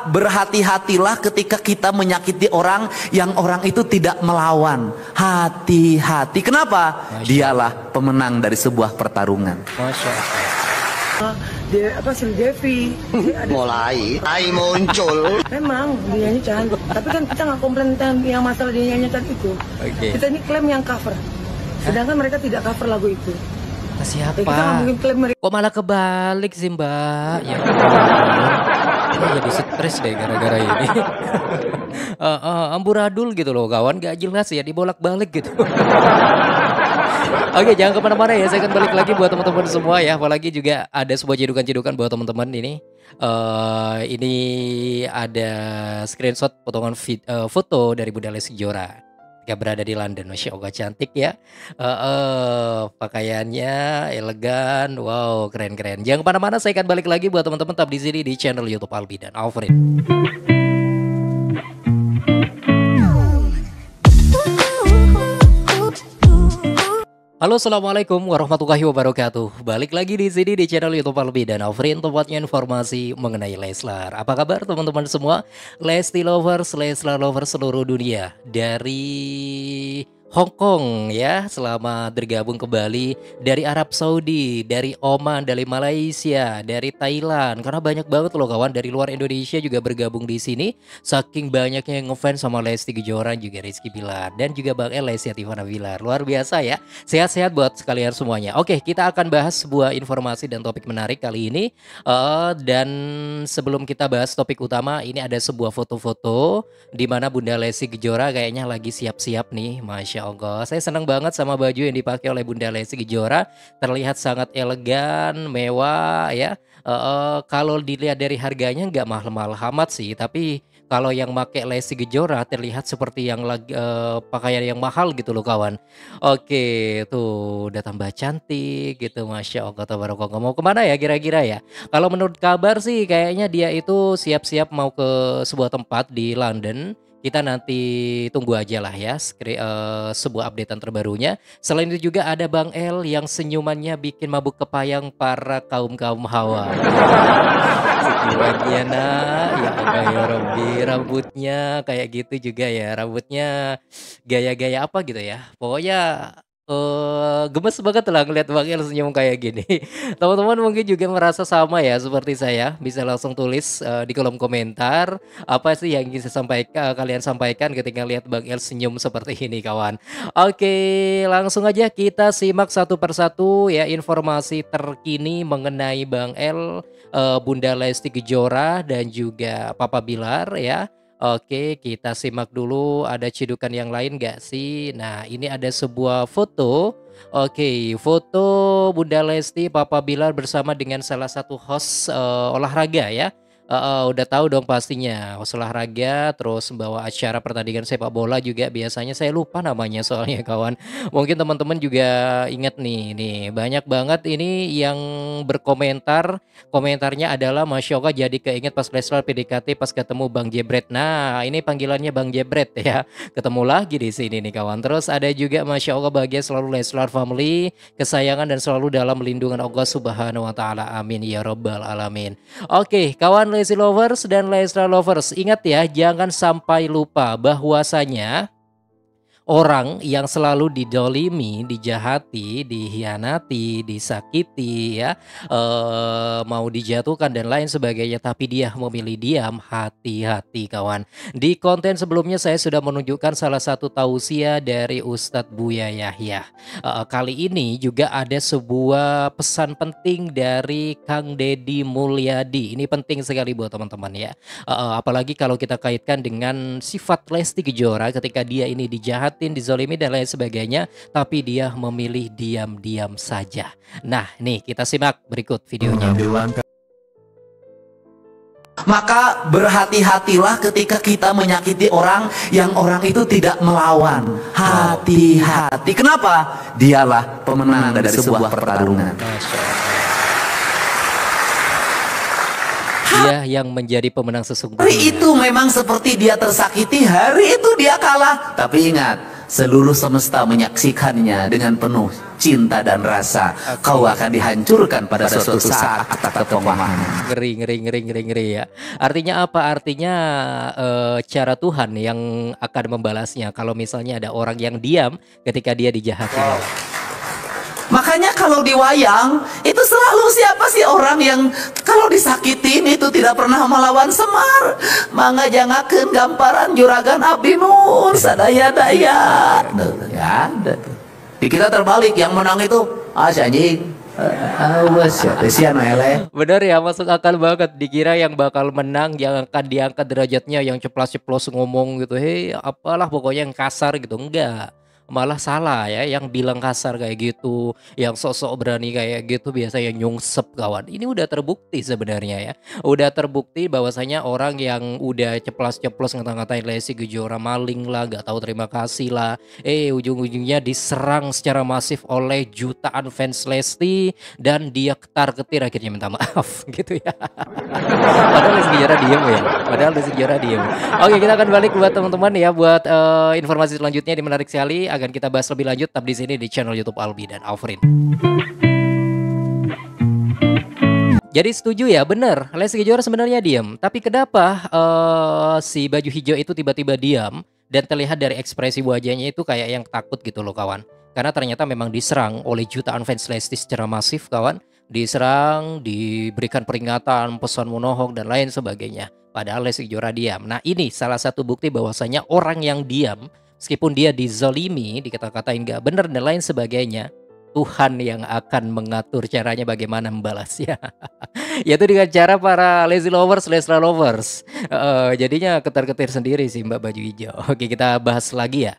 berhati-hatilah ketika kita menyakiti orang yang orang itu tidak melawan. Hati-hati. Kenapa? Dialah pemenang dari sebuah pertarungan. Masya Allah. Dia apa sih Devi Mulai muncul. memang dia cantik, tapi kan kita nggak komplain tentang yang masalah dia cantik itu. Kita ini klaim yang cover, sedangkan mereka tidak cover lagu itu. Siapa? Kita nggak mungkin klaim mereka. Kok malah kebalik sih Mbak? Ya saya jadi stres deh gara-gara ini. Amburadul gitu loh kawan, gak jelas ya dibolak-balik gitu. Oke, jangan kemana-mana ya, saya akan balik lagi buat teman-teman semua ya. Apalagi juga ada sebuah cedukan-cedukan buat teman-teman ini. Ini ada screenshot potongan foto dari Bunda Lesti Kejora ketika berada di London. Masya Allah cantik ya. Pakaiannya elegan, wow keren-keren. Jangan kemana-mana, saya akan balik lagi buat teman-teman tetap di sini di channel YouTube Albi dan Alfred. Halo, assalamualaikum warahmatullahi wabarakatuh. Balik lagi di sini di channel YouTube Albi dan Alfred, tempatnya informasi mengenai Leslar. Apa kabar teman-teman semua? Lesti lovers, Leslar lovers seluruh dunia dari Hong Kong ya, selamat bergabung kembali dari Arab Saudi, dari Oman, dari Malaysia, dari Thailand. Karena banyak banget loh kawan dari luar Indonesia juga bergabung di sini. Saking banyaknya yang ngefans sama Lesti Kejora, juga Rizky Bilar dan juga Bang El Tiffana Bilar. Luar biasa ya. Sehat-sehat buat sekalian semuanya. Oke, kita akan bahas sebuah informasi dan topik menarik kali ini. Dan sebelum kita bahas topik utama, ini ada sebuah foto-foto di mana Bunda Lesti Kejora kayaknya lagi siap-siap nih, Masya Allah. Saya senang banget sama baju yang dipakai oleh Bunda Lesti Kejora. Terlihat sangat elegan, mewah ya. Kalau dilihat dari harganya nggak mahal-mahal amat sih, tapi kalau yang pakai Lesti Kejora terlihat seperti yang lagi pakaian yang mahal gitu loh kawan. Oke, tuh udah tambah cantik gitu, Masya Allah tabarakallah. Mau kemana ya kira-kira ya? Kalau menurut kabar sih kayaknya dia itu siap-siap mau ke sebuah tempat di London. Kita nanti tunggu aja lah ya sebuah updatean terbarunya. Selain itu juga ada Bang El yang senyumannya bikin mabuk kepayang para kaum-kaum hawa. Senyumannya nak, ya Allah ya Rabbi, rambutnya kayak gitu juga ya. Rambutnya gaya-gaya apa gitu ya. Pokoknya gemes banget lah ngeliat Bang El senyum kayak gini. Teman-teman mungkin juga merasa sama ya seperti saya. Bisa langsung tulis di kolom komentar apa sih yang ingin kalian sampaikan ketika lihat Bang El senyum seperti ini kawan. Oke, langsung aja kita simak satu persatu ya informasi terkini mengenai Bang El, Bunda Lesti Kejora dan juga Papa Bilar ya. Oke, kita simak dulu ada cedukan yang lain gak sih? Nah, ini ada sebuah foto. Oke, foto Bunda Lesti, Papa Bilar bersama dengan salah satu host olahraga ya. Udah tahu dong pastinya host olahraga, terus membawa acara pertandingan sepak bola juga biasanya saya lupa namanya soalnya kawan. Mungkin teman-teman juga ingat nih banyak banget ini yang berkomentar. Komentarnya adalah Masya Allah jadi keinget pas Leslar PDKT pas ketemu Bang Jebret. Nah ini panggilannya Bang Jebret ya. Ketemu lagi di sini nih kawan. Terus ada juga Masya Allah bahagia selalu Leslar family, kesayangan dan selalu dalam lindungan Allah Subhanahu Wa Taala. Amin ya Rabbal Alamin. Oke kawan Lesti lovers dan Leslar lovers, ingat ya jangan sampai lupa bahwasanya orang yang selalu didolimi, dijahati, dihianati, disakiti ya, mau dijatuhkan dan lain sebagainya, tapi dia memilih diam, hati-hati kawan. Di konten sebelumnya saya sudah menunjukkan salah satu tausiah dari Ustadz Buya Yahya. Kali ini juga ada sebuah pesan penting dari Kang Deddy Mulyadi. Ini penting sekali buat teman-teman ya. Apalagi kalau kita kaitkan dengan sifat Lesti Kejora ketika dia ini dijahat, dizolimi dan lain sebagainya, tapi dia memilih diam-diam saja. Nah, nih kita simak berikut videonya. Maka berhati-hatilah ketika kita menyakiti orang yang orang itu tidak melawan. Hati-hati. Kenapa? Dialah pemenang dari sebuah pertarungan. Dia yang menjadi pemenang sesungguhnya. Hari itu memang seperti dia tersakiti, hari itu dia kalah. Tapi ingat, seluruh semesta menyaksikannya dengan penuh cinta dan rasa, kau akan dihancurkan pada suatu saat atas kepemahaman. Ngeri ya. Artinya apa? Artinya cara Tuhan yang akan membalasnya kalau misalnya ada orang yang diam ketika dia dijahati. Makanya kalau di wayang itu selalu siapa sih orang yang kalau disakitin itu tidak pernah melawan Semar. Mangga jangakeun gamparan juragan abdi nun sadaya-daya. Nggak ada tuh. Di kita terbalik, yang menang itu si anjing. Awas ya, Desian eleh. Bener ya, masuk akal banget. Dikira yang bakal menang, yang akan diangkat derajatnya, yang ceplas-ceplos ngomong gitu, hei apalah pokoknya yang kasar gitu. Enggak, malah salah ya, yang bilang kasar kayak gitu, yang sosok berani kayak gitu biasanya nyungsep kawan. Ini udah terbukti sebenarnya ya, udah terbukti bahwasanya orang yang udah ceplas-ceplos ngata-ngatain Lesti Kejora maling lah, gak tahu terima kasih lah, ujung-ujungnya diserang secara masif oleh jutaan fans Lesti dan dia ketar-ketir akhirnya minta maaf gitu ya. Padahal Lesti Kejora diem ya, Oke, kita akan balik buat teman-teman ya, buat informasi selanjutnya di menarik sekali. Akan kita bahas lebih lanjut tetap di sini di channel YouTube Albi dan Alfrin. Jadi setuju ya, bener Lesti Kejora sebenarnya diam. Tapi kenapa si baju hijau itu tiba-tiba diam dan terlihat dari ekspresi wajahnya itu kayak yang takut gitu loh kawan. Karena ternyata memang diserang oleh jutaan fans Lesti secara masif kawan. Diserang, diberikan peringatan, pesan monohok dan lain sebagainya. Padahal Lesti Kejora diam. Nah ini salah satu bukti bahwasanya orang yang diam meskipun dia dizolimi, dikata-katain gak benar dan lain sebagainya, Tuhan yang akan mengatur caranya bagaimana membalasnya. Yaitu dengan cara para Lesti lovers, Leslar lovers. Jadinya ketar-ketir sendiri sih Mbak baju hijau. Oke, kita bahas lagi ya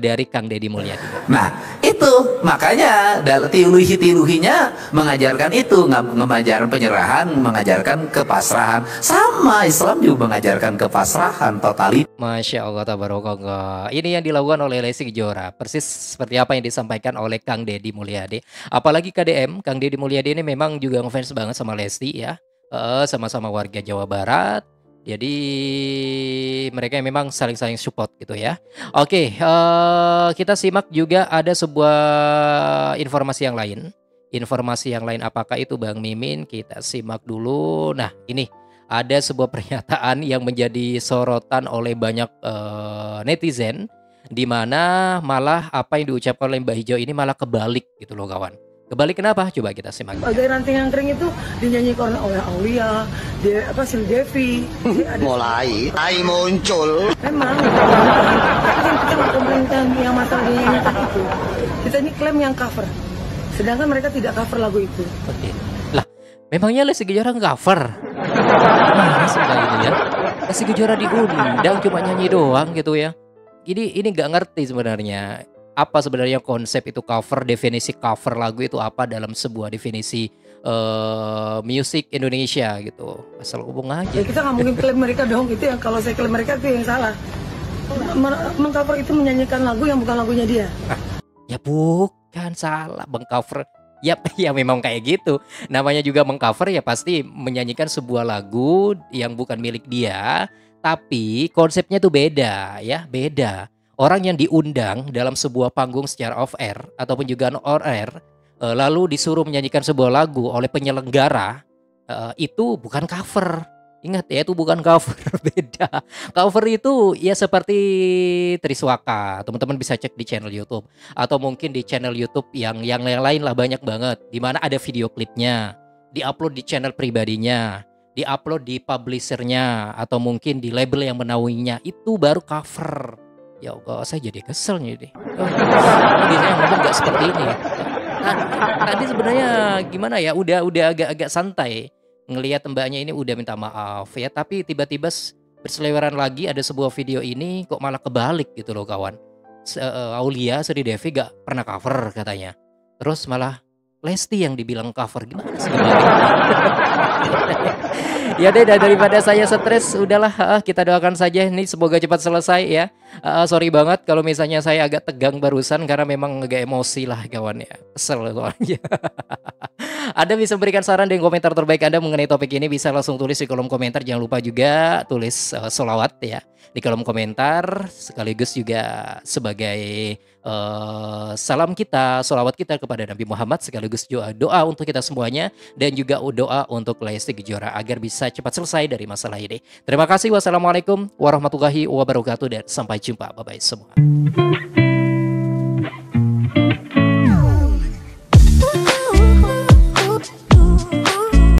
dari Kang Deddy Mulyadi. Nah itu makanya tiluhi-tiluhinya mengajarkan itu, mengajarkan penyerahan, mengajarkan kepasrahan. Sama Islam juga mengajarkan kepasrahan totalitas. Masya Allah, tabarakallah. Ini yang dilakukan oleh Lesti Kejora, persis seperti apa yang disampaikan oleh Kang Deddy Mulyadi. Apalagi KDM, Kang Deddy Mulyadi ini memang juga ngefans banget sama Lesti ya. Sama-sama warga Jawa Barat. Jadi mereka memang saling-saling support gitu ya. Oke, kita simak juga ada sebuah informasi yang lain. Informasi yang lain apakah itu Bang Mimin? Kita simak dulu. Nah ini ada sebuah pernyataan yang menjadi sorotan oleh banyak netizen, di mana malah apa yang diucapkan oleh Mbak Hijau ini malah kebalik gitu loh kawan. Kebalik kenapa? Coba kita simak. Bagai ranting yang kering itu dinyanyikan oleh Aulia, Sri Devi. Mulai muncul. Memang. Tapi kan kita nggak komplain yang masalah dinyanyikan itu. Kita ini klaim yang cover. Sedangkan mereka tidak cover lagu itu. Oke. Lah, memangnya Lesti Kejora cover? Gimana sih kayak ini ya? Lesti Kejora diundang cuma nyanyi doang gitu ya. Ini nggak ngerti sebenarnya. Apa sebenarnya konsep itu cover, definisi cover lagu itu apa dalam sebuah definisi musik Indonesia gitu. Asal hubung aja. Ya, kita nggak mungkin klaim mereka dong, itu yang kalau saya klaim mereka itu yang salah. Mengcover itu menyanyikan lagu yang bukan lagunya dia. Ya bukan salah mengcover. Ya memang kayak gitu. Namanya juga mengcover ya pasti menyanyikan sebuah lagu yang bukan milik dia, tapi konsepnya tuh beda ya, beda. Orang yang diundang dalam sebuah panggung secara off air ataupun juga on air, lalu disuruh menyanyikan sebuah lagu oleh penyelenggara, itu bukan cover. Ingat ya, itu bukan cover, beda. Cover itu ya seperti Triswaka, teman-teman bisa cek di channel YouTube atau mungkin di channel YouTube yang lain lah, banyak banget, di mana ada video klipnya, diupload di channel pribadinya, diupload di publishernya atau mungkin di label yang menaunginya, itu baru cover. Ya Allah, saya jadi kesel nih. Biasanya ngomong nggak seperti ini. Tadi sebenarnya gimana ya? Udah agak-agak santai ngelihat mbaknya ini udah minta maaf ya. Tapi tiba-tiba berseliweran lagi ada sebuah video ini kok malah kebalik gitu loh kawan. Aulia Sri Devi gak pernah cover katanya. Terus malah Lesti yang dibilang cover, gimana sih? Ya deh, daripada saya stres, udahlah kita doakan saja ini semoga cepat selesai ya. Sorry banget kalau misalnya saya agak tegang barusan karena memang agak emosi lah kawan ya. Kesel kawan ya. Anda bisa berikan saran dan komentar terbaik Anda mengenai topik ini, bisa langsung tulis di kolom komentar. Jangan lupa juga tulis sholawat ya. di kolom komentar, sekaligus juga sebagai salam kita, sholawat kita kepada Nabi Muhammad, sekaligus doa untuk kita semuanya, dan juga doa untuk Lesti Kejora agar bisa cepat selesai dari masalah ini. Terima kasih. Wassalamualaikum warahmatullahi wabarakatuh dan sampai jumpa. Bye bye semua.